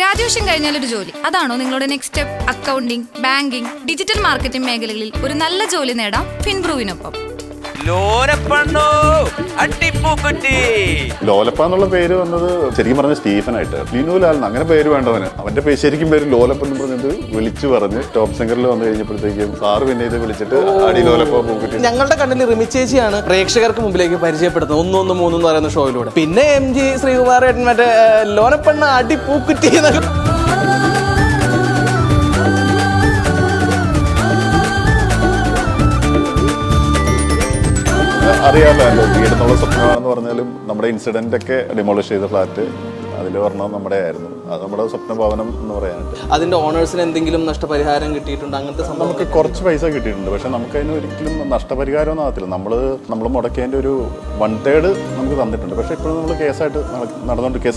Graduation കഴിഞ്ഞാൽ ഒരു ജോലി അതാണോ നിങ്ങളുടെ next step? Accounting, banking, digital marketing മേഖലകളിൽ ഒരു നല്ല ജോലി നേടാം ഫിൻബ്രൂവിനൊപ്പം. ലോലപ്പ എന്നുള്ള പേര് വന്നത് ശരിക്കും പറഞ്ഞ സ്റ്റീഫനായിട്ട്, ലിനുലാൽ അങ്ങനെ പേര് വേണ്ടവന്. അവന്റെ ശരിക്കും പേര് ലോലപ്പ എന്ന് പറഞ്ഞത് വിളിച്ചു പറഞ്ഞ് ടോപ്പ് സിംഗറിൽ വന്നു കഴിഞ്ഞപ്പോഴത്തേക്കും സാറ് പിന്നെ ഇത് വിളിച്ചിട്ട് അടി ലോലപ്പ പൂക്കുറ്റി. ഞങ്ങളുടെ കണ്ണിൽ റിമി ചേച്ചിയാണ് പ്രേക്ഷകർക്ക് മുമ്പിലേക്ക് പരിചയപ്പെടുത്തുന്നത് 113 എന്ന് പറയുന്ന ഷോയിലൂടെ. പിന്നെ MG ശ്രീകുമാർ മറ്റേ ലോലപ്പണ്ണ അടി പൂക്കുറ്റി എന്നൊക്കെ. അറിയാമല്ലോ, വീടെന്നുള്ള സ്വപ്നമാണെന്ന് പറഞ്ഞാലും നമ്മുടെ ഇൻസിഡന്റ് ഒക്കെ ഡിമോളിഷ് ചെയ്ത ഫ്ലാറ്റ് അതിൽ പറഞ്ഞത് നമ്മുടെ ആയിരുന്നു. അത് നമ്മുടെ സ്വപ്നഭവനം എന്ന് പറയാനുണ്ട്. അതിന്റെ ഓണേഴ്സിന് എന്തെങ്കിലും നഷ്ടപരിഹാരം കിട്ടിയിട്ടുണ്ട്? അങ്ങനത്തെ സംഭവം നമുക്ക് കുറച്ച് പൈസ കിട്ടിയിട്ടുണ്ട്. പക്ഷെ നമുക്ക് അതിന് ഒരിക്കലും നഷ്ടപരിഹാരം ഒന്നും ആകത്തില്ല. നമ്മൾ മുടക്കിയതിൻ്റെ ഒരു 1/3 നമുക്ക് തന്നിട്ടുണ്ട്. പക്ഷെ ഇപ്പോഴും നമ്മൾ കേസായിട്ട് നടന്നുകൊണ്ടിരിക്കുക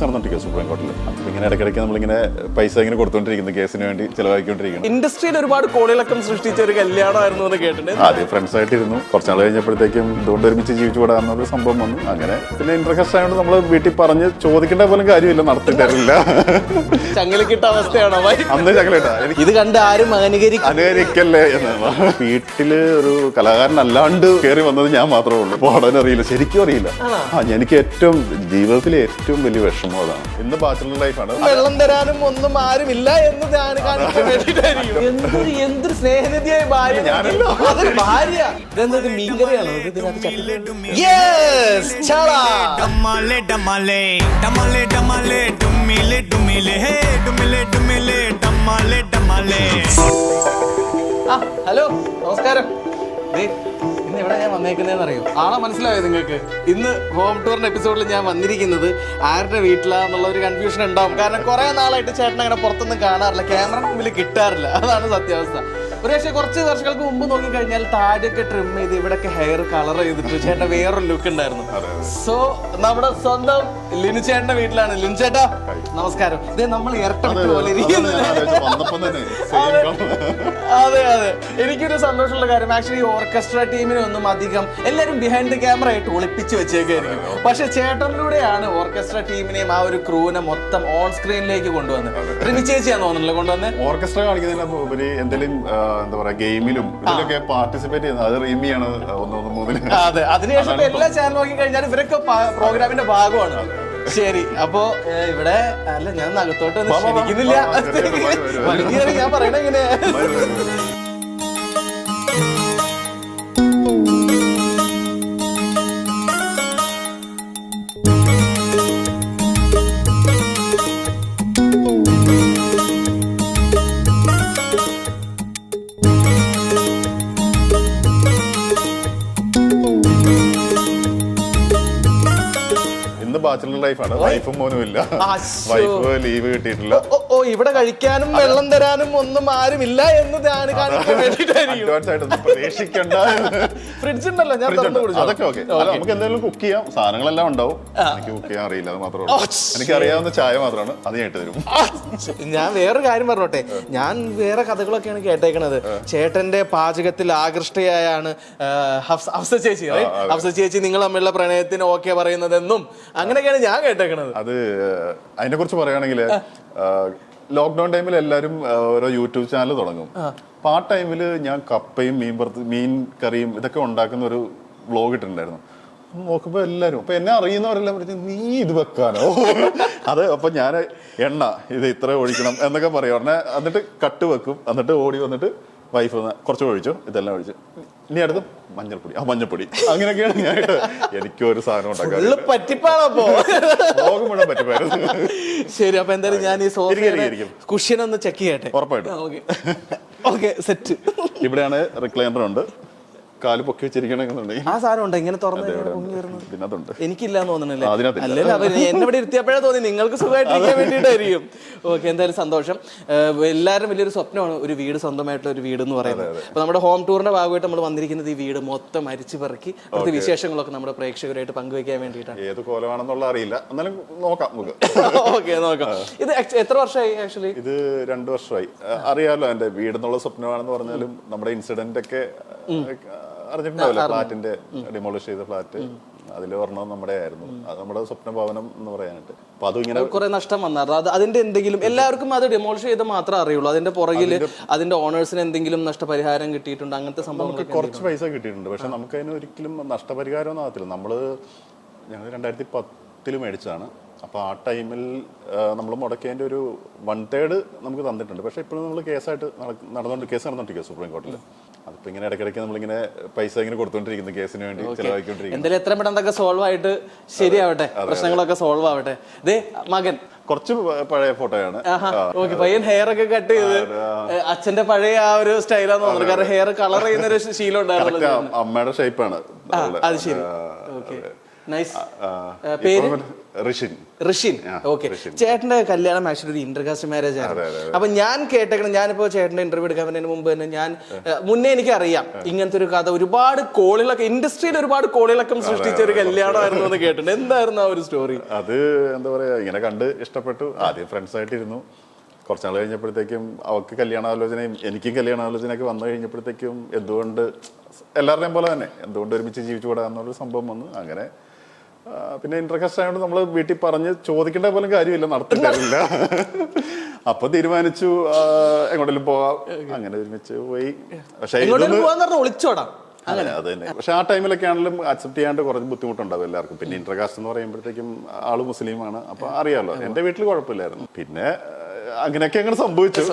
സുപ്രീം കോടതിയിൽ. അപ്പം ഇങ്ങനെ ഇടയ്ക്കിടയ്ക്ക് നമ്മളിങ്ങനെ പൈസ ഇങ്ങനെ കൊടുത്തുകൊണ്ടിരിക്കുന്നു, കേസിന് വേണ്ടി ചിലവാക്കിക്കൊണ്ടിരിക്കുന്നു. ഇൻഡസ്ട്രിയിൽ ഒരുപാട് കോളിളക്കം സൃഷ്ടിച്ച ഒരു കല്യാണമായിരുന്നു എന്ന് കേട്ടിട്ടുണ്ട്. ആദ്യം ഫ്രണ്ട്സ് ആയിട്ടിരുന്നു, കുറച്ചാൾ കഴിഞ്ഞപ്പോഴത്തേക്കും ഇതുകൊണ്ട് ഒരുമിച്ച് ജീവിച്ചു കൂടാന്നൊരു സംഭവം വന്നു. അങ്ങനെ പിന്നെ ഇന്റർകാസ്റ്റ് ആയതുകൊണ്ട് നമ്മൾ വീട്ടിൽ പറഞ്ഞ് ചോദിക്കേണ്ട പോലും കാര്യമില്ല, നടത്തി തരില്ല. ചങ്ങലക്കിട്ട അവസ്ഥയാണോ അന്ന് ചങ്ങലിട്ട ഇത് കണ്ട് ആരും അനുകരിക്കല്ലേ എന്ന്. വീട്ടില് ഒരു കലാകാരനല്ലാണ്ട് കയറി വന്നത് ഞാൻ മാത്രമേ ഉള്ളൂ. പാടാൻ അറിയില്ല, ശരിക്കും അറിയില്ല. എനിക്ക് ഏറ്റവും ജീവിതത്തിലെ ഏറ്റവും വലിയ വിഷമം അതാണ്. ഇന്ന് ബാച്ചിലർ ലൈഫാണ്. വെള്ളം തരാനും ഒന്നും ആരുമില്ല എന്ന് കാണിക്കാൻ വേണ്ടിയിട്ടായിരിക്കും. എന്തൊരു സ്നേഹനിധിയായ ഭാര്യ. അതൊരു ഭാര്യ. ഇതെന്തൊരു മീൻകറിയാണോ ഇതിനകത്ത്? ഹലോ, നമസ്കാരം. ഇന്ന് ഇവിടെ ഞാൻ വന്നേക്കുന്നതെന്ന് അറിയോ? ആളെ മനസ്സിലായോ നിങ്ങൾക്ക്? ഇന്ന് ഹോം ടൂറിന്റെ എപ്പിസോഡിൽ ഞാൻ വന്നിരിക്കുന്നത് ആരുടെ വീട്ടിലാന്നുള്ള ഒരു കൺഫ്യൂഷൻ ഉണ്ടാവും. കാരണം കുറെ നാളായിട്ട് ചേട്ടൻ അങ്ങനെ പുറത്തൊന്നും കാണാറില്ല, ക്യാമറ മുമ്പിൽ കിട്ടാറില്ല. അതാണ് സത്യാവസ്ഥ. ഒരു പക്ഷേ കുറച്ച് വർഷങ്ങൾക്ക് മുമ്പ് നോക്കിക്കഴിഞ്ഞാൽ താടിയൊക്കെ ട്രിം ചെയ്ത് ഇവിടെയൊക്കെ ഹെയർ കളർ ചെയ്തിട്ട് ചേട്ടൻ വേറൊരു ലുക്ക് ഉണ്ടായിരുന്നു. സോ നമ്മുടെ സ്വന്തം ലിനു ചേട്ടന്റെ വീട്ടിലാണ്. ലിനു ചേട്ടാ നമസ്കാരം. ഇതേ നമ്മൾ ഇരട്ട പോലെ ഇരിക്കുന്നത്. അതെ അതെ, എനിക്കൊരു സന്തോഷമുള്ള കാര്യം ആക്ച്വലി ഓർക്കസ്ട്ര ടീമിനെ ഒന്നും അധികം എല്ലാവരും ബിഹൈൻഡ് ദ ക്യാമറ ആയിട്ട് ഒളിപ്പിച്ച് വെച്ചേക്കായിരിക്കും. പക്ഷെ ചേട്ടനിലൂടെയാണ് ഓർക്കസ്ട്ര ടീമിനെയും ആ ഒരു ക്രൂവിനെ മൊത്തം ഓൺ സ്ക്രീനിലേക്ക് കൊണ്ടുവന്നത്. റിമി ചേച്ചിയാന്ന് തോന്നുന്നല്ലോ കൊണ്ടുവന്നത്. ഓർക്കസ്ട്ര കാണിക്കുന്നതിന് എന്തെങ്കിലും എന്താ പറയാ ഗെയിമിലും ഇതിലൊക്കെ പാർട്ടിസിപ്പേറ്റ് ചെയ്യുന്നത് അത് റിമിയാണ് 113. അതെ, അതിനുശേഷം എല്ലാ ചാനൽ നോക്കി കഴിഞ്ഞാൽ ഇവരൊക്കെ പ്രോഗ്രാമിന്റെ ഭാഗമാണ്. ശരി, അപ്പോ ഇവിടെ അല്ല ഞാൻ അകത്തോട്ട് ക്ഷണിക്കുന്നില്ല. ഞാൻ പറയണ എങ്ങനെ? ബാച്ചിലർ ലൈഫാണ്. വൈഫും മോനും ഇല്ല, വൈഫ് ലീവ് കിട്ടിയിട്ടില്ല. ഓ, ഇവിടെ കഴിക്കാനും വെള്ളം തരാനും ഒന്നും ആരുമില്ല എന്ന് കാണിക്കാൻ വേണ്ടിയിട്ടായിരിക്കും. പ്രതീക്ഷിക്കണ്ട. ഫ്രിഡ്ജ് ഉണ്ടല്ലോ, ഞാൻ അതൊക്കെ ഓക്കെ. നമുക്ക് എന്തെങ്കിലും കുക്ക് ചെയ്യാം, സാധനങ്ങളെല്ലാം ഉണ്ടാവും. എനിക്ക് കുക്ക് ചെയ്യാൻ അറിയില്ല, അത് മാത്രമേ ഉള്ളൂ. എനിക്ക് അറിയാവുന്ന ചായ മാത്രമാണ്, അത് ഞാൻ ഇട്ട് തരും. ഞാൻ വേറൊരു കാര്യം പറഞ്ഞോട്ടെ, ഞാൻ വേറെ കഥകളൊക്കെയാണ് കേട്ടേക്കണത്. ചേട്ടന്റെ പാചകത്തിൽ ആകൃഷ്ടയായാണ് ഹഫ്സ ചേച്ചി. ഹഫ്സ ചേച്ചി നിങ്ങൾ തമ്മിലുള്ള പ്രണയത്തിന് ഓക്കെ പറയുന്നതെന്നും അങ്ങനെയൊക്കെയാണ് ഞാൻ കേട്ടേക്കണത്. അത് അതിനെ കുറിച്ച് പറയുകയാണെങ്കിൽ ലോക്ക്ഡൌൺ ടൈമിൽ എല്ലാവരും ഓരോ യൂട്യൂബ് ചാനൽ തുടങ്ങും. അപ്പൊ ആ ടൈമിൽ ഞാൻ കപ്പയും മീൻ കറിയും ഇതൊക്കെ ഉണ്ടാക്കുന്ന ഒരു വ്ലോഗ് ഇട്ടിട്ടുണ്ടായിരുന്നു. നോക്കുമ്പോ എല്ലാരും അപ്പൊ എന്നെ അറിയുന്നവരെല്ലാം പറഞ്ഞു നീ ഇത് വെക്കാനോ അത്. അപ്പൊ ഞാൻ എണ്ണ ഇത് ഇത്ര ഒഴിക്കണം എന്നൊക്കെ പറയും. ഉടനെ എന്നിട്ട് കട്ട് വെക്കും. എന്നിട്ട് ഓടി വന്നിട്ട് വൈഫ് കുറച്ച് ഒഴിച്ചു, ഇതെല്ലാം ഒഴിച്ചു, ഇനി അടുത്ത് മഞ്ഞൾപ്പൊടി അങ്ങനെയൊക്കെയാണ് ഞാൻ. എനിക്കൊരു സാധനം ഉണ്ടാക്കാൻ പറ്റിപ്പായിരുന്നു. ശരി, അപ്പൊ എന്തായാലും ഞാൻ ഈ കുഷ്യൻ ഒന്ന് ചെക്ക് ചെയ്യട്ടെ. ഉറപ്പായിട്ടും. Okay, set. ഇവിടെയാണ് റിക്ലൈനർ ഉണ്ട്. കാല് പൊക്കി വെച്ചിരിക്കണമെന്നുണ്ടെങ്കിൽ ആ സാധനം ഉണ്ട്. ഇങ്ങനെ തുറന്നുണ്ട്. എനിക്കില്ലാന്ന് തോന്നണല്ലേ? അല്ലല്ലോ, എന്നെ ഇരുത്തിയപ്പോഴേ തോന്നി നിങ്ങൾക്ക് സുഖമായിട്ടിരിക്കാൻ വേണ്ടിയിട്ടായിരിക്കും. ഓക്കെ, എന്തായാലും സന്തോഷം. എല്ലാവരും വലിയൊരു സ്വപ്നമാണ് ഒരു വീട്, സ്വന്തമായിട്ടുള്ള ഒരു വീട് എന്ന് പറയുന്നത്. അപ്പൊ നമ്മുടെ ഹോം ടൂറിന്റെ ഭാഗമായിട്ട് നമ്മൾ വന്നിരിക്കുന്നത് ഈ വീട് മൊത്തം അരിച്ചു പെറുക്കി അടുത്ത വിശേഷങ്ങളൊക്കെ നമ്മുടെ പ്രേക്ഷകരായിട്ട് പങ്കുവെക്കാൻ വേണ്ടിയിട്ടാണ്. ഏത് കോലമാണെന്നുള്ള അറിയില്ല, എന്നാലും നോക്കാം നമുക്ക്. ഓക്കെ, നോക്കാം. ഇത് എത്ര വർഷമായി ആക്ച്വലി? ഇത് 2 വർഷമായി. അറിയാലോ, എന്റെ വീടെന്നുള്ള സ്വപ്നമാണെന്ന് പറഞ്ഞാലും നമ്മുടെ ഇൻസിഡന്റ് ഒക്കെ അറിഞ്ഞിട്ടുണ്ടാവില്ല. ഫ്ലാറ്റിന്റെ ഡിമോളിഷ് ചെയ്ത ഫ്ലാറ്റ് അതിൽ ഒരെണ്ണം നമ്മുടെ ആയിരുന്നു. അത് നമ്മുടെ സ്വപ്ന ഭവനം എന്ന് പറയാനായിട്ട്. അപ്പൊ അതും ഇങ്ങനെ കുറെ നഷ്ടം വന്നായിരുന്നു. അത് അതിന്റെ എന്തെങ്കിലും എല്ലാവർക്കും അത് ഡെമോളിഷ് ചെയ്ത് മാത്രമേ അറിയുള്ളൂ. അതിന്റെ പുറകിൽ അതിന്റെ ഓണേഴ്സിന് എന്തെങ്കിലും നഷ്ടപരിഹാരം കിട്ടിയിട്ടുണ്ട്, അങ്ങനത്തെ സംഭവങ്ങൾ? കുറച്ച് പൈസ കിട്ടിയിട്ടുണ്ട്. പക്ഷെ നമുക്ക് അതിന് ഒരിക്കലും നഷ്ടപരിഹാരം ഒന്നും ആകത്തില്ല. ഞങ്ങൾ 2010 മേടിച്ചതാണ്. അപ്പോൾ ആ ടൈമിൽ നമ്മൾ മുടക്കേൻ്റെ ഒരു 1/3 നമുക്ക് തന്നിട്ടുണ്ട്. പക്ഷേ ഇപ്പോഴും നമ്മൾ കേസ് നടന്നുകൊണ്ടിരിക്കുക സുപ്രീം കോടതിയിൽ. അതിപ്പോൾ ഇങ്ങനെ ഇടയ്ക്കിടയ്ക്ക് നമ്മളിങ്ങനെ പൈസ ഇങ്ങനെ കൊടുത്തുകൊണ്ടിരിക്കുന്നു കേസിന് വേണ്ടി ചിലവാക്കിക്കൊണ്ടിരിക്കുന്നു. എന്തായാലും എത്ര പെട്ടെന്നൊക്കെ സോൾവ് ആയിട്ട് ശരിയാവട്ടെ, പ്രശ്നങ്ങളൊക്കെ സോൾവ് ആവട്ടെ. ദേ മകൻ കുറച്ച് പഴയ ഫോട്ടോയാണ്. പയ്യൻ ഹെയർ ഒക്കെ കട്ട് ചെയ്ത് അച്ഛന്റെ പഴയ ആ ഒരു സ്റ്റൈലാന്ന് തോന്നുന്നു. കാരണം ഹെയർ കളർ ചെയ്യുന്ന ഒരു ശീലം ഉണ്ടായിരുന്നു. അമ്മയുടെ ഷേപ്പാണ് അത്. ശരി, ഓക്കെ, നൈസ്. പേര് ഋഷിൻ. ഓക്കെ. ചേട്ടന്റെ കല്യാണം ആക്ച്വലി ഒരു ഇന്റർകാസ്റ്റ് മാരേജ് ആണ്. അപ്പൊ ഞാൻ കേട്ടേക്കണം, ഞാനിപ്പോ ചേട്ടന്റെ ഇന്റർവ്യൂ എടുക്കാൻ വരുന്നതിന് മുമ്പ് തന്നെ മുന്നേ എനിക്ക് അറിയാം ഇങ്ങനത്തെ ഒരു കഥ. ഒരുപാട് കോളികളൊക്കെ ഇൻഡസ്ട്രിയിൽ ഒരുപാട് കോളികളൊക്കെ സൃഷ്ടിച്ച ഒരു കല്യാണമായിരുന്നു എന്ന് കേട്ടിട്ടുണ്ട്. എന്തായിരുന്നു ആ ഒരു സ്റ്റോറി? അത് എന്താ പറയാ, ഇങ്ങനെ കണ്ട് ഇഷ്ടപ്പെട്ടു. ആദ്യം ഫ്രണ്ട്സ് ആയിട്ടിരുന്നു. കുറച്ചാൾ കഴിഞ്ഞപ്പോഴത്തേക്കും അവർക്ക് കല്യാണാലോചനയും എനിക്കും കല്യാണാലോചനയൊക്കെ വന്നു കഴിഞ്ഞപ്പോഴത്തേക്കും എന്തുകൊണ്ട് എല്ലാവരുടെയും പോലെ തന്നെ എന്തുകൊണ്ട് ഒരുമിച്ച് ജീവിച്ചുകൂടാന്നുള്ളൊരു സംഭവം വന്നു. അങ്ങനെ പിന്നെ ഇന്റർകാസ്റ്റ് ആയതുകൊണ്ട് നമ്മൾ വീട്ടിൽ പറഞ്ഞ് ചോദിക്കേണ്ട പോലും കാര്യമില്ല, നടത്തില്ല. അപ്പൊ തീരുമാനിച്ചു എങ്ങോട്ടെങ്കിലും പോവാം. അങ്ങനെ ഒരുമിച്ച് പോയി. പക്ഷെ ഒളിച്ചോടാം. അത് തന്നെ. പക്ഷെ ആ ടൈമിലൊക്കെ ആണെങ്കിലും അക്സെപ്റ്റ് ചെയ്യാണ്ട് കുറച്ച് ബുദ്ധിമുട്ടുണ്ടാവും എല്ലാവർക്കും. പിന്നെ ഇന്റർകാസ്റ്റ് എന്ന് പറയുമ്പോഴത്തേക്കും ആള് മുസ്ലിമാണ്. അപ്പൊ അറിയാമല്ലോ, എന്റെ വീട്ടിൽ കുഴപ്പമില്ലായിരുന്നു. പിന്നെ അങ്ങനെയൊക്കെ അങ്ങനെ സംഭവിച്ചു.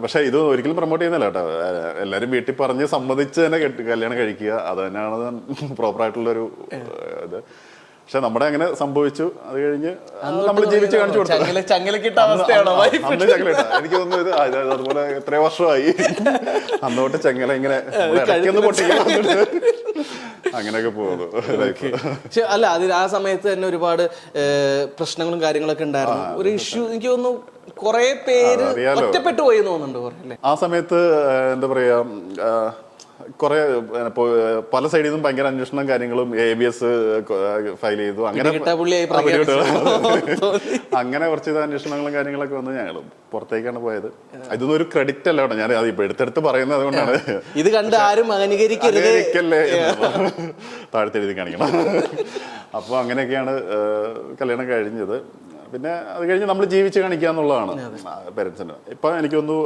പക്ഷെ ഇത് ഒരിക്കലും പ്രൊമോട്ട് ചെയ്യുന്നില്ല കേട്ടോ. എല്ലാരും വീട്ടിൽ പറഞ്ഞ് സമ്മതിച്ച് തന്നെ കല്യാണം കഴിക്കുക, അത് തന്നെയാണ് പ്രോപ്പറായിട്ടുള്ളൊരു ഇത്. പക്ഷെ നമ്മുടെ അങ്ങനെ സംഭവിച്ചു. അത് കഴിഞ്ഞ് നമ്മൾ ജീവിച്ച് കാണിച്ചു കൊടുത്തു. എനിക്ക് തോന്നുന്നു ഇത് അതുപോലെ എത്രയോ വർഷമായി അന്നോട്ട് ചെങ്ങല ഇങ്ങനെ അങ്ങനെയൊക്കെ പോകുന്നു. അല്ല, അതിൽ ആ സമയത്ത് തന്നെ ഒരുപാട് പ്രശ്നങ്ങളും കാര്യങ്ങളൊക്കെ ഉണ്ടായിരുന്നു. ഒരു ഇഷ്യൂ എനിക്ക് തോന്നുന്നു കുറെ പേര് ഒറ്റപ്പെട്ടു പോയി തോന്നുന്നുണ്ട്. ആ സമയത്ത് എന്താ പറയാ, കുറെ പല സൈഡിൽ നിന്നും ഭയങ്കര അന്വേഷണം കാര്യങ്ങളും ABS ഫയൽ ചെയ്തു. അങ്ങനെ കുറച്ച് അന്വേഷണങ്ങളും കാര്യങ്ങളൊക്കെ വന്ന് ഞങ്ങൾ പുറത്തേക്കാണ് പോയത്. ഇതൊന്നും ഒരു ക്രെഡിറ്റ് അല്ല കേട്ടോ, ഞാൻ ഇപ്പൊ എടുത്തെടുത്ത് പറയുന്നത് അതുകൊണ്ടാണ്. ഇത് കണ്ട് ആരും അനുകരിക്കല്ലേ താഴ്ത്തെഴുതി കാണിക്കണം. അപ്പൊ അങ്ങനെയൊക്കെയാണ് കല്യാണം കഴിഞ്ഞത്. പിന്നെ അത് കഴിഞ്ഞ് നമ്മൾ ജീവിച്ച് കാണിക്കുക എന്നുള്ളതാണ് പേരൻസിന്. ഇപ്പൊ എനിക്കൊന്നു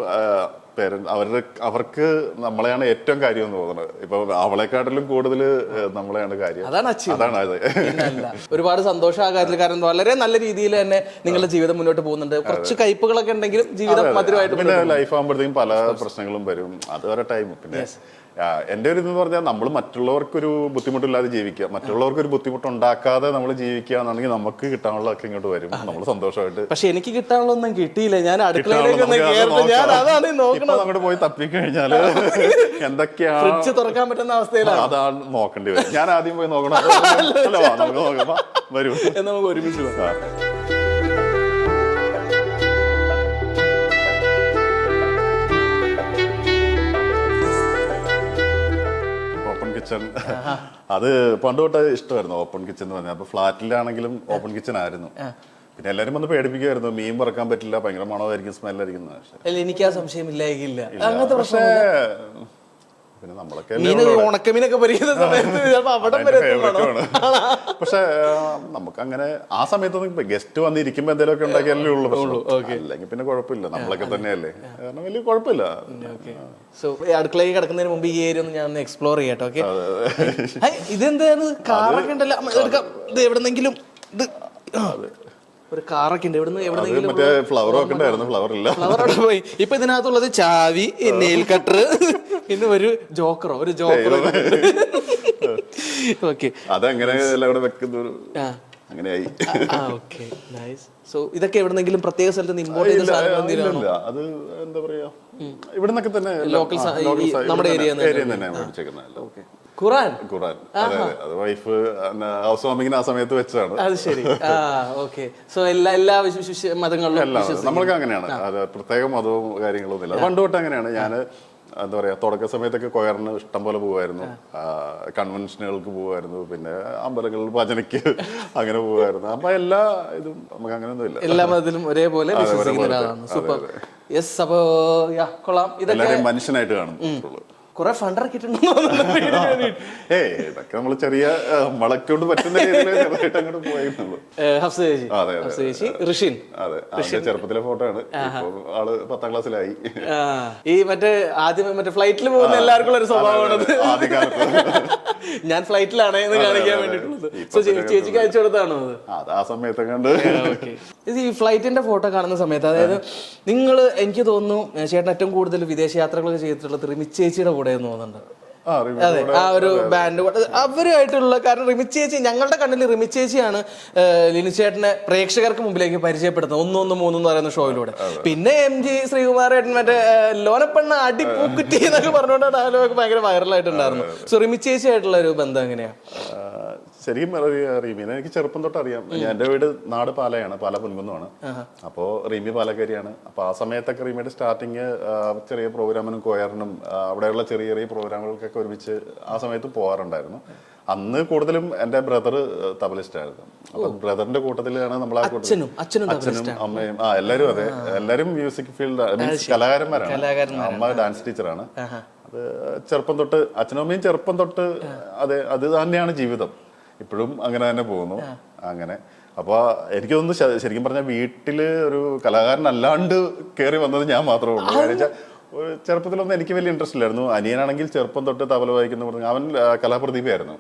അവർക്ക് നമ്മളെയാണ് ഏറ്റവും കാര്യം എന്ന് തോന്നുന്നത്. ഇപ്പൊ അവളെക്കാട്ടിലും കൂടുതൽ നമ്മളെയാണ് കാര്യം. അതാണ് അത്. ഒരുപാട് സന്തോഷം ആ കാര്യത്തിൽ. കാരണം വളരെ നല്ല രീതിയിൽ തന്നെ നിങ്ങളുടെ ജീവിതം മുന്നോട്ട് പോകുന്നുണ്ട്. കുറച്ച് കയ്പുകളൊക്കെ ഉണ്ടെങ്കിലും ജീവിതം മധുരമായിട്ട്. പിന്നെ ലൈഫ് ആകുമ്പോഴത്തേക്കും പല പ്രശ്നങ്ങളും വരും. അത് വരെ ടൈം. പിന്നെ എൻ്റെ ഒരു ഇതെന്ന് പറഞ്ഞാൽ നമ്മൾ മറ്റുള്ളവർക്കൊരു ബുദ്ധിമുട്ടില്ലാതെ ജീവിക്കുക, മറ്റുള്ളവർക്കൊരു ബുദ്ധിമുട്ടുണ്ടാക്കാതെ നമ്മൾ ജീവിക്കുക എന്നുണ്ടെങ്കിൽ നമുക്ക് കിട്ടാനുള്ളതൊക്കെ ഇങ്ങോട്ട് വരും. നമ്മൾ സന്തോഷമായിട്ട്. പക്ഷെ എനിക്ക് കിട്ടാനുള്ളതൊന്നും കിട്ടിയില്ല. ഞാൻ അടുക്കളയിലേക്ക് അങ്ങോട്ട് പോയി തപ്പിക്കഴിഞ്ഞാല് എന്തൊക്കെയാണ് ഫ്രിഡ്ജ് തുറക്കാൻ പറ്റുന്ന അവസ്ഥയിലാണ്. അതാണ് നോക്കേണ്ടി വരും. ഞാൻ ആദ്യം പോയി നോക്കണം. നമുക്ക് നോക്കാം, വരൂ, നമുക്ക് ഒരുമിച്ച് പോകാം. കിച്ചൺ അത് പണ്ട് തൊട്ട് ഇഷ്ടമായിരുന്നു. ഓപ്പൺ കിച്ചൺ എന്ന് പറഞ്ഞാൽ അപ്പൊ ഫ്ലാറ്റിലാണെങ്കിലും ഓപ്പൺ കിച്ചൺ ആയിരുന്നു. പിന്നെ എല്ലാരും വന്ന് പേടിപ്പിക്കുമായിരുന്നു, മീൻ പറക്കാൻ പറ്റില്ല, ഭയങ്കര മണമായിരിക്കും, സ്മെല്ലായിരിക്കും. എനിക്ക് ആ സംശയമില്ലായില്ല. പക്ഷേ പിന്നെ നമ്മളൊക്കെ ഉണക്കമീനൊക്കെ പരിക്കുന്ന സമയത്ത് പക്ഷെ നമുക്ക് അങ്ങനെ ആ സമയത്തൊന്നും ഗസ്റ്റ് വന്നിരിക്കുമ്പോ എന്തെങ്കിലുമൊക്കെ ഉണ്ടാക്കിയാലേ ഉള്ളൂ. അല്ലെങ്കിൽ പിന്നെ കുഴപ്പമില്ല, നമ്മളൊക്കെ തന്നെയല്ലേ, കാരണം വലിയ കുഴപ്പമില്ല. സോ അടുക്കളയിൽ കിടക്കുന്നതിന് മുമ്പ് ഈ ഏരിയ ഒന്ന് ഞാൻ ഒന്ന് എക്സ്പ്ലോർ ചെയ്യട്ടെ. ഓക്കെ, ഇതെന്താണ് കാറൊക്കെ ഉണ്ടല്ലോ, ഇത് എവിടെന്നെങ്കിലും ഇത് ഒരു കാറൊക്കെ ഉണ്ട്. എവിടെന്നെങ്കിലും ഫ്ലവർ ഒക്കെ ഉണ്ടായിരുന്നു, ഫ്ലവർ ഇല്ല, ഫ്ലവർ അവിടെ പോയി. ഇപ്പൊ ഇതിനകത്തുള്ളത് ചാവി, നെയിൽ കട്ടർ, പിന്നെ ഒരു ജോക്കറോ ഓക്കെ, അതങ്ങനെ എല്ലാം കൂടെ വെക്കുന്ന അങ്ങനെയായി. സോ ഇതൊക്കെ എവിടെന്നെങ്കിലും പ്രത്യേക സ്ഥലത്ത് ഇമ്പോർട്ട് ചെയ്ത സാധനങ്ങൾ? അത് എന്താ പറയാ, ഇവിടുന്നൊക്കെ തന്നെ ലോക്കൽ നമ്മുടെ ഏരിയ ഖുറാൻ. അത് വൈഫ് ഹൗസ് വാമിങ്ങിന് ആ സമയത്ത് വെച്ചതാണ്. അത് ശരി, ഓക്കെ. സോ എല്ലാ മതങ്ങളിലും നമ്മൾക്ക് അങ്ങനെയാണ്, അത് പ്രത്യേക മതവും കാര്യങ്ങളൊന്നും ഇല്ല. പണ്ട് തൊട്ട് അങ്ങനെയാണ്. ഞാൻ എന്താ പറയാ, തുടക്ക സമയത്തൊക്കെ കൊയറിന് ഇഷ്ടം പോലെ പോകുമായിരുന്നു, കൺവെൻഷനുകൾക്ക് പോകുമായിരുന്നു, പിന്നെ അമ്പലങ്ങളിൽ ഭജനയ്ക്ക് അങ്ങനെ പോകുമായിരുന്നു. അപ്പൊ എല്ലാ ഇതും നമുക്ക് അങ്ങനെയൊന്നും ഇല്ല, എല്ലാ മതത്തിലും ഒരേപോലെ വിശ്വസിക്കുന്ന ഒരാളാണ്. സൂപ്പർ. യെസ്, അപ്പോ കൊള്ളാം. ഇതൊക്കെ മനുഷ്യനായിട്ട് കാണും. കുറെ ഫണ്ട് ഇറക്കിയിട്ടുണ്ടോ? ഏയ് ഇതൊക്കെ നമ്മള് ചെറിയ നമ്മളെക്കൊണ്ട് പറ്റുന്ന രീതിയിൽ ചെറുതായിട്ട് അങ്ങോട്ട് പോയിരുന്നുള്ളൂ. ഹഫ്സ ചേച്ചി, അതെ ഹഫ്സ ചേച്ചി, ഋഷിൻ. അതെ, അതിന്റെ ചെറുപ്പത്തിലെ ഫോട്ടോ ആണ്. ഇപ്പൊ ആള് 10ാം ക്ലാസ്സിലായി. ഈ ആദ്യം ഫ്ലൈറ്റിൽ പോകുന്ന എല്ലാവർക്കും ഒരു സ്വഭാവമാണത്. ഞാൻ ഫ്ലൈറ്റിലാണ് എന്ന് കാണിക്കാൻ വേണ്ടിട്ടുള്ളത്. ചേച്ചിക്ക് അയച്ചു കൊടുത്താണോ അത്? ആ സമയത്ത് കണ്ട് ഇത് ഈ ഫ്ലൈറ്റിന്റെ ഫോട്ടോ കാണുന്ന സമയത്ത്, അതായത് നിങ്ങൾ, എനിക്ക് തോന്നുന്നു ചേട്ടൻ ഏറ്റവും കൂടുതൽ വിദേശ യാത്രകളൊക്കെ ചെയ്തിട്ടുള്ളത് റിമി ചേച്ചിയുടെ കൂടെ എന്ന് തോന്നുന്നുണ്ട്. അതെ, ആ ഒരു ബാൻഡ് അവരുമായിട്ടുള്ള, കാരണം റിമി ചേച്ചി, ഞങ്ങളുടെ കണ്ണിൽ റിമി ചേച്ചിയാണ് ലിനു ചേട്ടനെ പ്രേക്ഷകർക്ക് മുമ്പിലേക്ക് പരിചയപ്പെടുത്തുന്നത് 113 എന്ന് പറയുന്ന ഷോയിലൂടെ. പിന്നെ MG ശ്രീകുമാർ ഏട്ടൻ മറ്റേ ലോനപ്പെണ്ണ അടിപ്പൂക്കുറ്റി എന്നൊക്കെ പറഞ്ഞുകൊണ്ട് ഡയലോഗ് ഭയങ്കര വൈറലായിട്ടുണ്ടായിരുന്നു. സോ റിമി ചേച്ചി ആയിട്ടുള്ള ഒരു ബന്ധം എങ്ങനെയാ? ശരിക്കും റീമിനെ എനിക്ക് ചെറുപ്പം തൊട്ട് അറിയാം. എന്റെ വീട് നാട് പാലയാണ്, പാല പുൻകുന്നമാണ്. അപ്പോൾ റീമി പാലക്കാരിയാണ്. അപ്പോൾ ആ സമയത്തൊക്കെ റീമിയുടെ സ്റ്റാർട്ടിങ് ചെറിയ പ്രോഗ്രാമിനും കൊയറിനും അവിടെയുള്ള ചെറിയ ചെറിയ പ്രോഗ്രാമുകൾക്കൊക്കെ ഒരുമിച്ച് ആ സമയത്ത് പോകാറുണ്ടായിരുന്നു. അന്ന് കൂടുതലും എൻ്റെ ബ്രദർ തബലിസ്റ്റ് ആയിരുന്നു. അപ്പൊ ബ്രദറിന്റെ കൂട്ടത്തിലാണ് നമ്മൾ ആ അച്ഛനും അമ്മയും എല്ലാവരും, അതെ, എല്ലാവരും മ്യൂസിക് ഫീൽഡ് മീൻസ് കലാകാരന്മാരാണ്. അമ്മ ഡാൻസ് ടീച്ചറാണ്. അത് ചെറുപ്പം തൊട്ട് അച്ഛനും അമ്മയും ചെറുപ്പം തൊട്ട് അതെ, അത് തന്നെയാണ് ജീവിതം. ഇപ്പോഴും അങ്ങനെ തന്നെ പോകുന്നു. അങ്ങനെ അപ്പോൾ എനിക്ക് തോന്നുന്നു ശരിക്കും പറഞ്ഞാൽ വീട്ടില് ഒരു കലാകാരനല്ലാണ്ട് കയറി വന്നത് ഞാൻ മാത്രമേ ഉള്ളൂ. കാരണം വെച്ചാൽ ചെറുപ്പത്തിലൊന്നും എനിക്ക് വലിയ ഇൻട്രസ്റ്റ് ഇല്ലായിരുന്നു. അനിയനാണെങ്കിൽ ചെറുപ്പം തൊട്ട് തബല വായിക്കുന്ന പറഞ്ഞാൽ അവൻ കലാപ്രതിഭയായിരുന്നു.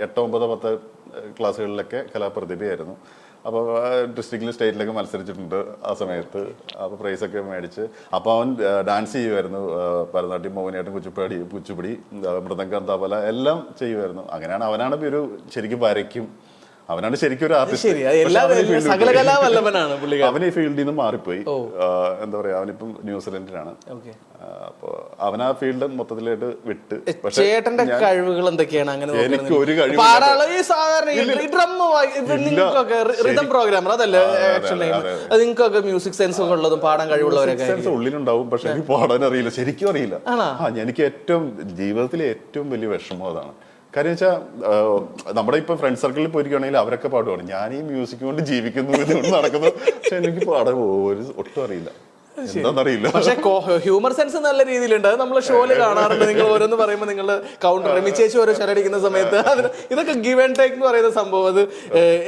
8, 9, 10 ക്ലാസ്സുകളിലൊക്കെ കലാപ്രതിഭയായിരുന്നു. അപ്പോൾ ഡിസ്ട്രിക്റ്റിലും സ്റ്റേറ്റിലൊക്കെ മത്സരിച്ചിട്ടുണ്ട് ആ സമയത്ത്. അപ്പോൾ പ്രൈസൊക്കെ മേടിച്ച്. അപ്പോൾ അവൻ ഡാൻസ് ചെയ്യുമായിരുന്നു. ഭരതനാട്യം, മോഹിനിയാട്ടം, കുച്ചിപ്പുടി, മൃദംഗം, തബല എല്ലാം ചെയ്യുമായിരുന്നു. അങ്ങനെയാണ് അവനാണ് ഒരു ശരിക്കും വരയ്ക്കും, അവനാണ് ശരിക്കും ഒരു ആർട്ടിസ്റ്റ്. അവൻ ഈ ഫീൽഡിൽ നിന്ന് മാറിപ്പോയി. എന്താ പറയാ, അവനിപ്പം ന്യൂസിലൻഡിലാണ്. അപ്പൊ അവൻ ആ ഫീൽഡ് മൊത്തത്തിലായിട്ട് വിട്ട്. ചേട്ടന്റെ കഴിവുകൾ എന്തൊക്കെയാണ്? അങ്ങനെ എനിക്ക് ഒരു കഴിവ് നിങ്ങൾക്കൊക്കെ മ്യൂസിക് സെൻസ് ഒക്കെ ഉള്ളതും പാടാൻ കഴിവുള്ളവരൊക്കെ സെൻസ് ഉള്ളിലുണ്ടാവും. പക്ഷെ എനിക്ക് പാടാൻ അറിയില്ല, ശരിക്കും അറിയില്ല. എനിക്ക് ഏറ്റവും ജീവിതത്തിലെ ഏറ്റവും വലിയ വിഷമം അതാണ്. കാര്യം വെച്ചാൽ നമ്മുടെ ഇപ്പൊ ഫ്രണ്ട് സർക്കിളിൽ പോയിരിക്കുകയാണെങ്കിൽ അവരൊക്കെ പാടുവാണ്, ഞാൻ ഈ മ്യൂസിക് കൊണ്ട് ജീവിക്കുന്നു, ഇതുകൊണ്ട് നടക്കുന്നു. പക്ഷെ എനിക്ക് പാടാൻ ഒട്ടും അറിയില്ല, എന്താണെന്നറിയില്ല. പക്ഷെ ഹ്യൂമർ സെൻസ് നല്ല രീതിയിലുണ്ട്. അത് നമ്മൾ ഷോയില് കാണാറുണ്ട്. നിങ്ങൾ ഓരോന്ന് പറയുമ്പോൾ നിങ്ങൾ കൗണ്ടർ റിമിച്ചേച്ച് ഓരോ ശരടിക്കുന്ന സമയത്ത് ഇതൊക്കെ ഗിവ് ആൻഡ് ടേക്ക് എന്ന് പറയുന്ന സംഭവം, അത്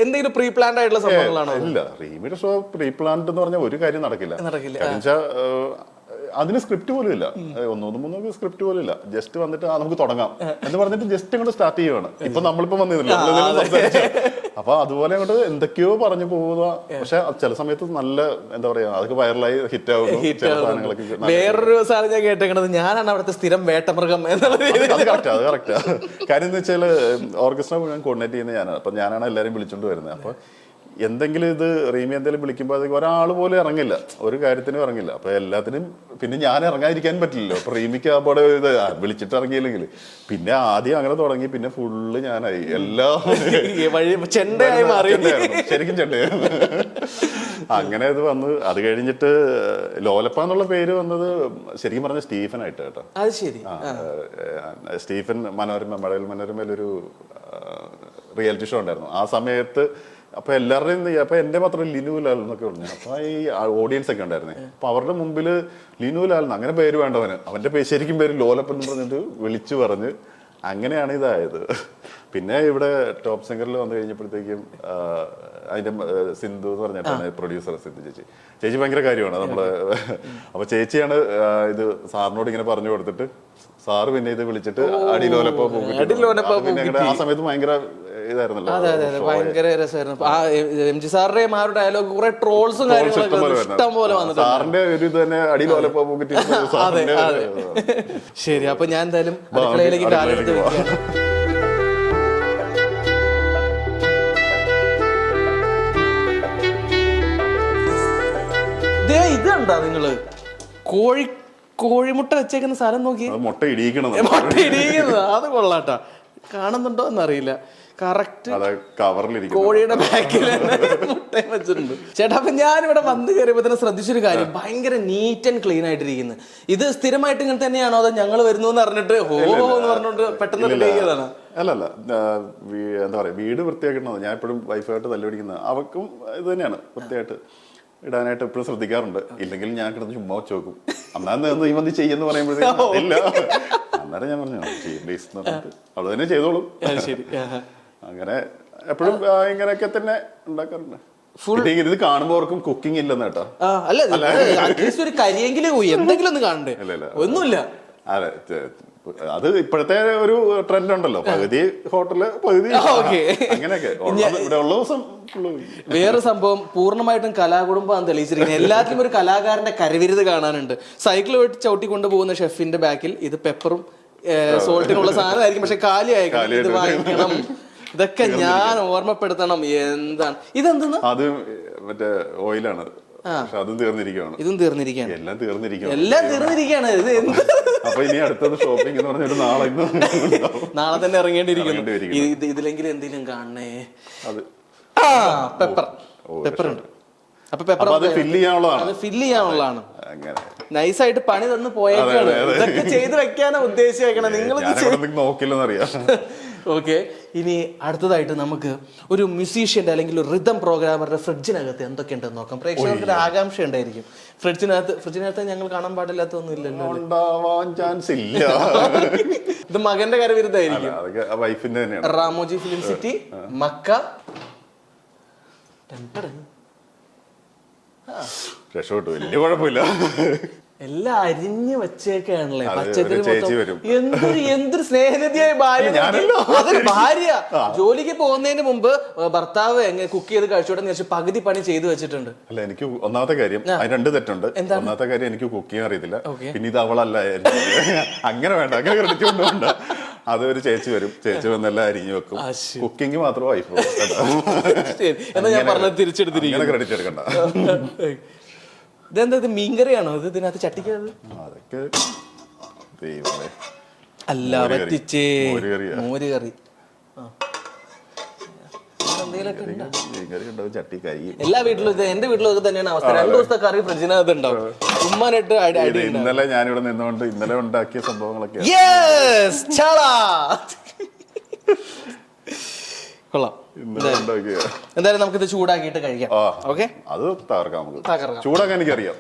എന്തെങ്കിലും പ്രീ പ്ലാൻഡ് ആയിട്ടുള്ള സംഭവങ്ങളാണോ? ഇല്ല, റീമിയുടെ ഷോ പ്രീ പ്ലാൻഡ് എന്ന് പറഞ്ഞാൽ ഒരു കാര്യം നടക്കില്ല. കാരണം വെച്ചാൽ അതിന് സ്ക്രിപ്റ്റ് പോലും ഇല്ല. 1-3 സ്ക്രിപ്റ്റ് പോലും ഇല്ല. ജസ്റ്റ് വന്നിട്ട് നമുക്ക് തുടങ്ങാം എന്ന് പറഞ്ഞിട്ട് ജസ്റ്റ് അങ്ങോട്ട് സ്റ്റാർട്ട് ചെയ്യുവാണ്. ഇപ്പൊ നമ്മളിപ്പോ വന്നിരുന്നില്ല. അപ്പൊ അതുപോലെ അങ്ങോട്ട് എന്തൊക്കെയോ പറഞ്ഞു പോവുക. പക്ഷെ ചില സമയത്ത് നല്ല എന്താ പറയാ, അതൊക്കെ വൈറലായി ഹിറ്റ് ആവുന്നു. വേറൊരു സാധനം ഞാൻ കേട്ടേക്കണത്, ഞാനാണ് അവിടുത്തെ സ്ഥിരം വേട്ടമൃഗം എന്നുള്ളത്. അത് കറക്റ്റാ. കാര്യം എന്ന് വെച്ചാൽ ഓർക്കസ്ട്ര മുഴുവൻ കോർഡിനേറ്റ് ചെയ്യുന്ന ഞാനാണ്. അപ്പൊ ഞാനാണ് എല്ലാവരും വിളിച്ചോണ്ട് വരുന്നത്. അപ്പൊ എന്തെങ്കിലും ഇത് റീമി എന്തെങ്കിലും വിളിക്കുമ്പോൾ അത് ഒരാൾ പോലും ഇറങ്ങില്ല, ഒരു കാര്യത്തിനും ഇറങ്ങില്ല. അപ്പൊ എല്ലാത്തിനും പിന്നെ ഞാൻ ഇറങ്ങാതിരിക്കാൻ പറ്റില്ലല്ലോ. അപ്പൊ റീമിക്ക് ആ പാടെ ഇത് വിളിച്ചിട്ട് ഇറങ്ങിയില്ലെങ്കിൽ പിന്നെ ആദ്യം അങ്ങനെ തുടങ്ങി. പിന്നെ ഫുള്ള് ഞാനായി, എല്ലാം ശരിക്കും ചെണ്ടയായിരുന്നു. അങ്ങനെ ഇത് വന്ന് അത് കഴിഞ്ഞിട്ട് ലോലപ്പ എന്നുള്ള പേര് വന്നത് ശരിക്കും പറഞ്ഞ സ്റ്റീഫനായിട്ട് കേട്ടോ. സ്റ്റീഫൻ മഴവിൽ മനോരമയിലൊരു റിയാലിറ്റി ഷോ ഉണ്ടായിരുന്നു ആ സമയത്ത്. അപ്പൊ എല്ലാവരുടെയും അപ്പൊ എന്റെ മാത്രം ലിനു ലാൽ എന്നൊക്കെ പറഞ്ഞു. അപ്പൊ ഈ ഓഡിയൻസ് ഒക്കെ ഉണ്ടായിരുന്നേ. അപ്പൊ അവരുടെ മുമ്പിൽ ലിനു ലാൽ അങ്ങനെ പേര് വേണ്ടവന്, അവന്റെ ശരിക്കും പേര് ലോലപ്പൻ എന്ന് പറഞ്ഞിട്ട് വിളിച്ചു പറഞ്ഞ് അങ്ങനെയാണ് ഇതായത്. പിന്നെ ഇവിടെ ടോപ്പ് സിംഗറിൽ വന്നു കഴിഞ്ഞപ്പോഴത്തേക്കും അതിന്റെ സിന്ധു എന്ന് പറഞ്ഞിട്ടാണ് പ്രൊഡ്യൂസർ. സിന്ധു ചേച്ചി ഭയങ്കര കാര്യമാണ് നമ്മള്. അപ്പൊ ചേച്ചിയാണ് ഇത് സാറിനോട് ഇങ്ങനെ പറഞ്ഞു കൊടുത്തിട്ട് സാറ് പിന്നെ ഇത് വിളിച്ചിട്ട് അടിലോലപ്പ പിന്നെ ആ സമയത്ത് ഭയങ്കര ഇതായിരുന്നല്ലോ. ഭയങ്കര രസമായിരുന്നു. MG സാറിന്റെയും ആ ഒരു ഡയലോഗ് കുറെ ട്രോൾസും കാര്യങ്ങളൊക്കെ ഇഷ്ടം പോലെ വന്നു. സാറിന്റെ ഒരു ഇത് തന്നെ അടിലോലപ്പ പോക്കറ്റ്. ശരി, അപ്പൊ ഞാൻ എന്തായാലും അടുക്കളയിലേക്ക് കാലെടുത്ത് വെക്കുകയാണ്. ഇതെന്താ നിങ്ങള് കോഴിമുട്ട വെച്ചേക്കുന്ന സ്ഥലം നോക്കി, മുട്ട ഇടിയിക്കുന്നത്. അത് കൊള്ളാട്ടാ. കാണുന്നുണ്ടോ എന്നറിയില്ല. കറക്റ്റ് കവറിലിരിക്കും, കോഴിയുടെ ബാക്കിൽ മുട്ടയും വെച്ചിട്ടുണ്ട്. ചേട്ടാ, അപ്പൊ ഞാനിവിടെ വന്ന് കയറിയപ്പോ തന്നെ ശ്രദ്ധിച്ചൊരു കാര്യം, ഭയങ്കര നീറ്റ് ആൻഡ് ക്ലീൻ ആയിട്ടിരിക്കുന്നത്. ഇത് സ്ഥിരമായിട്ട് ഇങ്ങനെ തന്നെയാണോ, അതോ ഞങ്ങൾ വരുന്നു എന്ന് അറിഞ്ഞിട്ട് എന്ന് പറഞ്ഞോണ്ട് പെട്ടെന്ന് റെഡിയാക്കിയതാണ്? അല്ലല്ല, എന്താ പറയാ, വീട് വൃത്തിയാക്കുന്നത് ഞാൻ എപ്പോഴും വൈഫായിട്ട് തല്ലുപിടിക്കുന്നത്. അവർക്കും ഇത് തന്നെയാണ് വൃത്തിയായിട്ട് ഇടാനായിട്ട് എപ്പോഴും ശ്രദ്ധിക്കാറുണ്ട്. ഇല്ലെങ്കിൽ ഞാൻ കിടന്ന് ചുമ്മാ വെച്ച് നോക്കും. അന്നാന്ന് ഈ വന്ന് ചെയ്യുമെന്ന് പറയുമ്പോഴത്തേക്കും ഇല്ല, അന്നേരം ഞാൻ പറഞ്ഞു പ്ലീസ് എന്ന് പറഞ്ഞിട്ട് അവള് തന്നെ ചെയ്തോളും. അങ്ങനെ എപ്പോഴും ഇങ്ങനെയൊക്കെ തന്നെ ഉണ്ടാക്കാറുണ്ട്. ഇത് കാണുമ്പോ അവർക്കും കുക്കിംഗ് ഇല്ലെന്ന് കേട്ടോ. അല്ല അറ്റ്ലീസ്റ്റ് ഒരു കരിയെങ്കിലും എന്തെങ്കിലും ഒന്ന് കാണണ്ടേ? ഒന്നുമില്ല. അതെ, അത് ഇപ്പോഴത്തെ ഒരു ട്രെൻഡ് ഉണ്ടല്ലോ, പകുതി ഹോട്ടല് പകുതി അങ്ങനെയൊക്കെ ഇവിടെ ഉള്ള ദിവസം. വേറെ സംഭവം, പൂർണ്ണമായിട്ടും കലാകുടുംബം തെളിയിച്ചിരിക്കുന്നത്. എല്ലാത്തിലും ഒരു കലാകാരന്റെ കരവിരുത് കാണാനുണ്ട്. സൈക്കിൾ വെട്ടി ചവിട്ടിക്കൊണ്ട് പോകുന്ന ഷെഫിന്റെ ബാക്കിൽ ഇത് പെപ്പറും സോൾട്ടിനുള്ള സാധനമായിരിക്കും, പക്ഷെ കാലിയായിരിക്കും. ഇത് വാങ്ങിക്കണം, ഇതൊക്കെ ഞാൻ ഓർമ്മപ്പെടുത്തണം. എന്താണ് ഇതെന്തെന്ന്? അത് മറ്റേ ഓയിലാണ്, അതും തീർന്നിരിക്കുകയാണ്. ഇതും തീർന്നിരിക്കുകയാണ്. എല്ലാം തീർന്നിരിക്കുകയാണ്. എല്ലാം തീർന്നിരിക്കുകയാണ്. ഇത് എന്ത്? അപ്പൊ ഇനി അടുത്തത് ഷോപ്പിംഗ് എന്ന് പറഞ്ഞൊരു നാളെ തന്നെ ഇറങ്ങേണ്ടിയിരിക്കുന്നു. ഇതിലെങ്കിലും എന്തെങ്കിലും കാണണേ. അത് പെപ്പർ ഉണ്ട്. അപ്പൊ പെപ്പർ ഫില്ല് ചെയ്യാനുള്ളതാണ്. നൈസായിട്ട് പണി തന്ന് പോയേക്കാണ്. ഇതൊക്കെ ചെയ്ത് വെക്കാനാ ഉദ്ദേശിച്ചേക്കണം. നിങ്ങൾ നോക്കില്ലെന്നറിയാം. ഓക്കെ, ഇനി അടുത്തതായിട്ട് നമുക്ക് ഒരു മ്യൂസീഷ്യന്റെ അല്ലെങ്കിൽ ഒരു റിതം പ്രോഗ്രാമറുടെ ഫ്രിഡ്ജിനകത്ത് എന്തൊക്കെയുണ്ടെന്ന് നോക്കാം. പ്രേക്ഷകർക്ക് ഒരു ആകാംക്ഷ ഉണ്ടായിരിക്കും. ഫ്രിഡ്ജിനകത്ത് ഞങ്ങൾ കാണാൻ പാടില്ലാത്തൊന്നും ഇല്ലല്ലോ. ഉണ്ടാവാൻ ചാൻസ് ഇല്ല. ഇത് മകന്റെ കരവിരുദ്ധായിരിക്കും. വൈഫിന്റെ തന്നെയാണ്. റാമോജി ഫിലിം സിറ്റി, മക്ക. രക്ഷപ്പെട്ടു, വലിയ കുഴപ്പമില്ല. എല്ലാം അരിഞ്ഞു വെച്ചേക്കാണല്ലേ. പച്ചക്കറി എന്തൊരു സ്നേഹനിധിയായ ഭാര്യ. ജോലിക്ക് പോകുന്നതിന് മുമ്പ് ഭർത്താവ് എങ്ങനെ കുക്ക് ചെയ്ത് കഴിച്ചോട്ടെന്ന് വെച്ചാൽ പകുതി പണി ചെയ്തു വെച്ചിട്ടുണ്ട്. അല്ല, എനിക്ക് ഒന്നാമത്തെ കാര്യം അതിന് 2 തെറ്റുണ്ട്. ഒന്നാമത്തെ കാര്യം എനിക്ക് കുക്ക് ചെയ്യാൻ അറിയത്തില്ല. പിന്നെ ഇത് അവളല്ല, അങ്ങനെ വേണ്ട, അങ്ങനെ ക്രെഡിറ്റ്. അത് ഒരു ചേച്ചി വരും, ചേച്ചി വന്നെല്ലാം അരിഞ്ഞു വെക്കും. കുക്കിംഗ് മാത്രം വൈഫ്. എന്നാ ഞാൻ പറഞ്ഞത് തിരിച്ചെടുത്തിരിക്കും, ക്രെഡിറ്റ് എടുക്കണ്ട. ഇതെന്താ, ഇത് മീൻകറിയാണോ? ഇത് ഇതിനകത്ത് ചട്ടിക്കത്? അതൊക്കെ അല്ല, പറ്റിച്ചേ മോര് കറി. എല്ലാ വീട്ടിലും ഇത്, എന്റെ വീട്ടിലും ഇത് തന്നെയാണ് അവസ്ഥ. 2 ദിവസത്തെ കറി ഫ്രിഡ്ജിനകത്ത് ഉണ്ടാവും. ഉമ്മാനിട്ട് ഇന്നലെ ഞാനിവിടെ നിന്നുകൊണ്ട് ഇന്നലെ ഉണ്ടാക്കിയ സംഭവങ്ങളൊക്കെ കൊള്ളാം. എന്തായാലും നമുക്കിത് ചൂടാക്കിയിട്ട് കഴിക്കാം. ഓക്കെ, അത് തകർക്കാം. ചൂടാക്കാൻ എനിക്കറിയാം.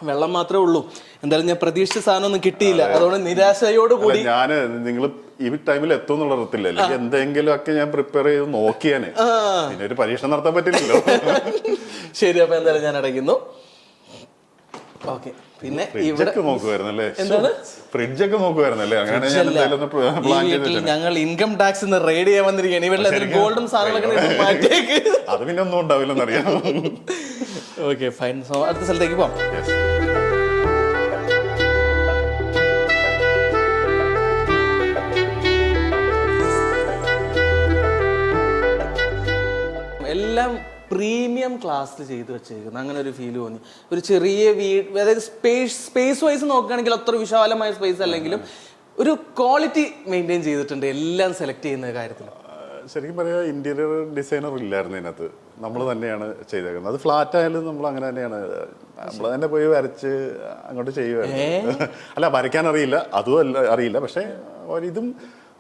വെള്ളം മാത്രമേ ഉള്ളൂ. എന്തായാലും ഞാൻ പ്രതീക്ഷിച്ച സാധനം ഒന്നും കിട്ടിയില്ല, അതുകൊണ്ട് നിരാശയോട് കൂടി ഞാന് നിങ്ങൾ ഈ ടൈമിൽ എത്തും എന്നുള്ള അറിയത്തില്ല. അല്ലെങ്കിൽ എന്തെങ്കിലും ഒക്കെ ഞാൻ പ്രിപ്പയർ ചെയ്ത് നോക്കിയാന്, പിന്നെ ഒരു പരീക്ഷണം നടത്താൻ പറ്റില്ലല്ലോ. ശരി, അപ്പൊ എന്തായാലും ഞാൻ അടയ്ക്കുന്നു. ഓക്കെ, പിന്നെ ഇവിടെ നോക്കുവായിരുന്നല്ലേ, എന്താണ് ഫ്രിഡ്ജൊക്കെ നോക്കുവായിരുന്നല്ലേ? അങ്ങനെ ഞങ്ങൾ ഇൻകം ടാക്സ് റെയ്ഡ് ചെയ്യാൻ വന്നിരിക്കുകയാണ്. ഇവിടെ ഗോൾഡും സാധനങ്ങളൊക്കെ മാറ്റിയേക്ക്. അത് പിന്നെ ഒന്നും ഉണ്ടാവില്ലെന്നറിയാം. Okay, fine. സോ അടുത്ത സ്ഥലത്തേക്ക് പോവാം. എല്ലാം പ്രീമിയം ക്ലാസ്സിൽ ചെയ്ത് വെച്ചേക്കുന്നു. അങ്ങനെ ഒരു ഫീൽ തോന്നി. ഒരു ചെറിയ വീട്, അതായത് സ്പേസ് വൈസ് നോക്കുകയാണെങ്കിൽ അത്ര വിശാലമായ സ്പേസ് അല്ലെങ്കിലും ഒരു ക്വാളിറ്റി മെയിൻറ്റെയിൻ ചെയ്തിട്ടുണ്ട് എല്ലാം സെലക്ട് ചെയ്യുന്ന കാര്യത്തിൽ. ശരിക്കും പറയാ, ഇന്റീരിയർ ഡിസൈനർ ഇല്ലായിരുന്നു ഇതിനകത്ത്, നമ്മൾ തന്നെയാണ് ചെയ്തേക്കുന്നത്. അത് ഫ്ലാറ്റ് ആയാലും നമ്മൾ അങ്ങനെ തന്നെയാണ്, നമ്മൾ തന്നെ പോയി വരച്ച് അങ്ങോട്ട് ചെയ്യുമായിരുന്നു. അല്ല, വരയ്ക്കാൻ അറിയില്ല, അതും അറിയില്ല, പക്ഷെ ഇതും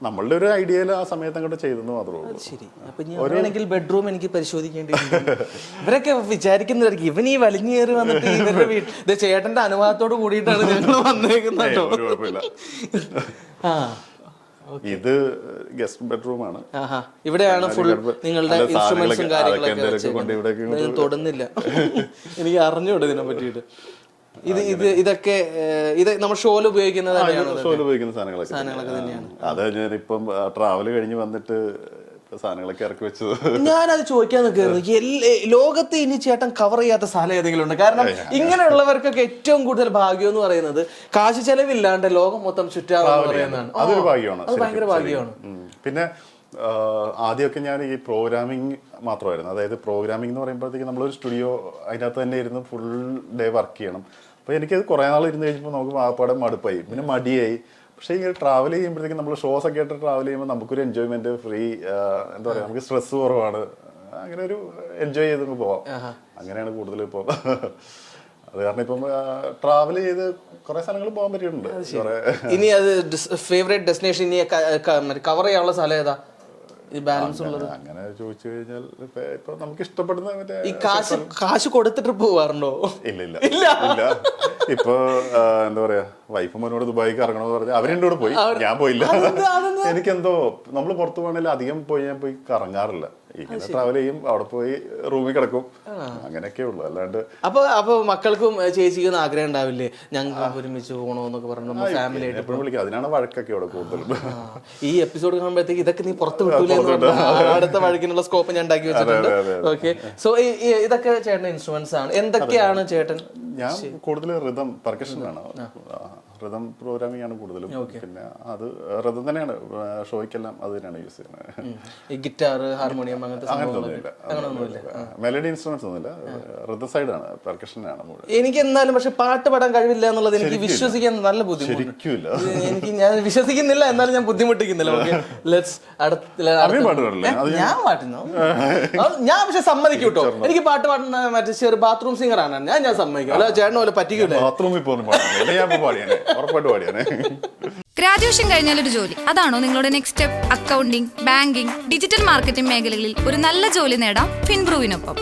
നമ്മളുടെ ഒരു ഐഡിയയിൽ ആ സമയത്ത് അങ്ങോട്ട് ചെയ്തെന്ന് മാത്രമേ ഉള്ളൂ. ശരി, അപ്പൊ ഞാനാണെങ്കിൽ ബെഡ്റൂം എനിക്ക് പരിശോധിക്കേണ്ടി ഇവരൊക്കെ വിചാരിക്കുന്നതായിരിക്കും ഇവൻ ഈ വലിഞ്ഞേറി വന്നിട്ട് ഇവരുടെ വീട്ടിൽ ചേട്ടന്റെ അനുവാദത്തോട് കൂടിയിട്ടാണ് ഞങ്ങൾ വന്നേക്കുന്നത്. ഇത് ഗസ്റ്റ് ബെഡ്റൂം ആണ്. ഇവിടെയാണ് ഫുൾ നിങ്ങളുടെ ഇൻസ്ട്രുമെന്റ്സും കാര്യങ്ങളൊക്കെ. തൊടുന്നില്ല, എനിക്ക് അറിഞ്ഞൂടെ ഇതിനെ പറ്റിയിട്ട്. ഇതൊക്കെ നമ്മൾ ഷോയിൽ ഉപയോഗിക്കുന്ന സാധനങ്ങളൊക്കെ തന്നെയാണ്. അത് ഞാനിപ്പം ട്രാവൽ കഴിഞ്ഞ് വന്നിട്ട് സാധനങ്ങളൊക്കെ ഇറക്കി വെച്ചത്. ഞാനത് ചോദിക്കാൻ നിൽക്കുന്നത്, ലോകത്ത് ഇനി ചേട്ടൻ കവർ ചെയ്യാത്ത സ്ഥലം ഏതെങ്കിലും ഉണ്ട്? കാരണം ഇങ്ങനെയുള്ളവർക്കൊക്കെ ഏറ്റവും കൂടുതൽ ഭാഗ്യം എന്ന് പറയുന്നത് കാശ് ചെലവില്ലാണ്ട് ലോകം മൊത്തം ചുറ്റാമെന്ന് പറയുന്നതാണ്. അതൊരു ഭാഗ്യമാണ്, അത് ഭയങ്കര ഭാഗ്യമാണ്. പിന്നെ ആദ്യമൊക്കെ ഞാൻ ഈ പ്രോഗ്രാമിംഗ് മാത്രമായിരുന്നു. അതായത് പ്രോഗ്രാമിംഗ് എന്ന് പറയുമ്പോഴത്തേക്ക് നമ്മളൊരു സ്റ്റുഡിയോ അതിനകത്ത് തന്നെ ഇരുന്ന് ഫുൾ ഡേ വർക്ക് ചെയ്യണം. അപ്പോൾ എനിക്കത് കുറേ നാൾ ഇരുന്ന് കഴിഞ്ഞപ്പോൾ നമുക്ക് ആപ്പാടെ മടുപ്പായി, പിന്നെ മടിയായി. പക്ഷേ ഇങ്ങനെ ട്രാവൽ ചെയ്യുമ്പോഴത്തേക്കും നമ്മൾ ഷോസ് ഒക്കെ ആയിട്ട് ട്രാവൽ ചെയ്യുമ്പോൾ നമുക്കൊരു എൻജോയ്മെന്റ്, ഫ്രീ, എന്താ പറയുക, നമുക്ക് സ്ട്രെസ് കുറവാണ്. അങ്ങനെ ഒരു എൻജോയ് ചെയ്ത് പോവാം. അങ്ങനെയാണ് കൂടുതൽ ഇപ്പോൾ. അത് കാരണം ഇപ്പം ട്രാവൽ ചെയ്ത് കുറെ സ്ഥലങ്ങൾ പോകാൻ പറ്റിയിട്ടുണ്ട്. ഇനി അത് ഫേവറേറ്റ് ഡെസ്റ്റിനേഷൻ ഇനി കവർ ചെയ്യാനുള്ള സ്ഥലം ഏതാ? ഈ ബാലൻസ് ഉള്ളത്? അങ്ങനെ ചോദിച്ചു കഴിഞ്ഞാൽ ഇപ്പൊ നമുക്ക് ഇഷ്ടപ്പെടുന്ന മറ്റേ ഈ കാശ് കൊടുത്തിട്ട് പോവാറുണ്ടോ? ഇല്ല ഇല്ല ഇല്ല. ഇപ്പൊ എന്താ പറയാ, വൈഫ് മോനോട് ദുബായിക്ക് ഇറങ്ങണമെന്ന് പറഞ്ഞാൽ അവരെന്റെ കൂടെ പോയി, ഞാൻ പോയില്ല. എനിക്കെന്തോ നമ്മൾ പുറത്തു പോകണമെങ്കിൽ അധികം ഞാൻ പോയി കറങ്ങാറില്ല. ഇങ്ങനെ ട്രാവൽ ചെയ്യും, അവിടെ പോയി റൂമിൽ കിടക്കും, അങ്ങനെയൊക്കെ ഉള്ളു. അല്ലാണ്ട് അപ്പൊ മക്കൾക്കും ചേച്ചിക്കും ആഗ്രഹം ഉണ്ടാവില്ലേ ഞങ്ങൾക്ക് ഒരുമിച്ച് പോകണോന്നൊക്കെ പറഞ്ഞു ഫാമിലി ആയിട്ട്? എപ്പോഴും വിളിക്കും. അതിനാണ് വഴക്കൊക്കെ ഇവിടെ കൂടുതലും. ഈ എപ്പിസോഡ് കാണുമ്പോഴത്തേക്ക് ഇതൊക്കെ നീ പുറത്ത് വിട്ടൂലേ അടുത്ത വഴക്കിനുള്ള സ്കോപ്പ് ഞാൻ ഉണ്ടാക്കി വെച്ചിട്ടുണ്ട്. ഓക്കെ, സോ ഇതൊക്കെ ചേട്ടൻ ഇൻസ്ട്രുമെന്റ്സ് ആണ്. എന്തൊക്കെയാണ് ചേട്ടൻ? ഞാൻ കൂടുതൽ റിതം പെർക്കഷനാണ്, റിതം പ്രോഗ്രാമിംഗ് ആണ് കൂടുതലും. പിന്നെ അത് റിതം തന്നെയാണ് ഷോയ്ക്കെല്ലാം അത് തന്നെയാണ് യൂസ് ചെയ്യുന്നത്. ഗിറ്റാർ, ഹാർമോണിയം അങ്ങനത്തെ മെലഡി ഇൻസ്ട്രുമെന്റ്സ് ഒന്നുമില്ല, റിതം സൈഡാണ്, പെർക്കഷനാണ്. എനിക്ക് എന്നാലും പക്ഷെ പാട്ട് പാടാൻ കഴിവില്ല എന്നുള്ളത് എനിക്ക് വിശ്വസിക്കാൻ നല്ല ബുദ്ധിമുട്ട്. എനിക്ക് ഞാൻ വിശ്വസിക്കുന്നില്ല, എന്നാലും ഞാൻ ബുദ്ധിമുട്ടിക്കുന്നില്ല. ഞാൻ പാട്ടുന്നു, ഞാൻ പക്ഷെ സമ്മതിക്കും കേട്ടോ. എനിക്ക് പാട്ട് പാടുന്ന മറ്റേ ചെറു ബാത്റൂം സിംഗർ ആണ് ഞാൻ സമ്മതിക്കും. അല്ല ചേട്ടൻ പോലെ പറ്റിക്കൂല. ബാത്റൂമിൽ പോകുന്നു ഉറപ്പായിട്ട് പാടിയാനെ. ഗ്രാജുവേഷൻ കഴിഞ്ഞാൽ ഒരു ജോലി, അതാണോ നിങ്ങളുടെ next step? Accounting, banking, digital marketing മേഖലകളിൽ ഒരു നല്ല ജോലി നേടാം ഫിൻബ്രൂവിനൊപ്പം.